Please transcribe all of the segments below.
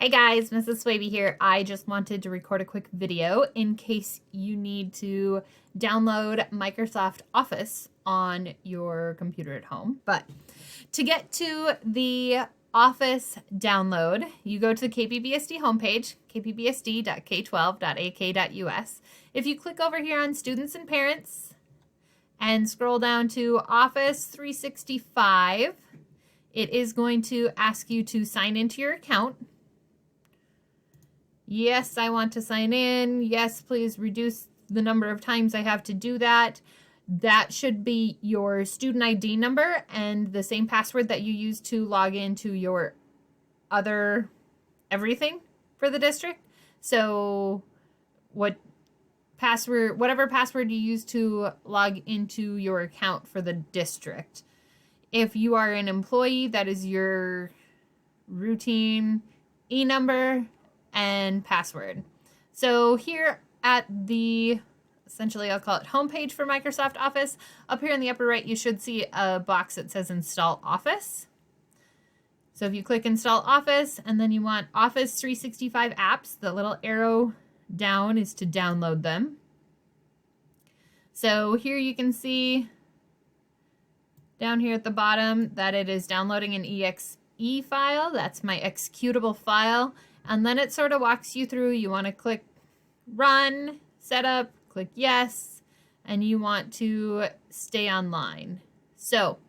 Hey guys, Mrs. Swaby here. I just wanted to record a quick video in case you need to download Microsoft Office on your computer at home. But to get to the Office download, you go to the KPBSD homepage, kpbsd.k12.ak.us. If you click over here on Students and Parents and scroll down to Office 365, it is going to ask you to sign into your account. Yes, I want to sign in. Yes, please reduce the number of times I have to do that. That should be your student ID number and the same password that you use to log into your other everything for the district. So whatever password you use to log into your account for the district. If you are an employee, that is your routine e-number and password. So here at the, essentially I'll call it homepage for Microsoft Office, up here in the upper right you should see a box that says Install Office. So if you click Install Office and then you want Office 365 apps, the little arrow down is to download them. So here you can see down here at the bottom that it is downloading an exe file. That's my executable file. And then it sort of walks you through. You want to click Run, Setup, click Yes, and you want to stay online. So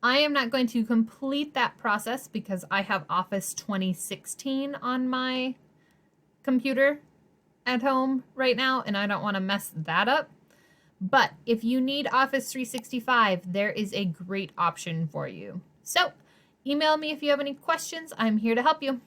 I am not going to complete that process because I have Office 2016 on my computer at home right now, and I don't want to mess that up. But if you need Office 365, there is a great option for you. So email me if you have any questions. I'm here to help you.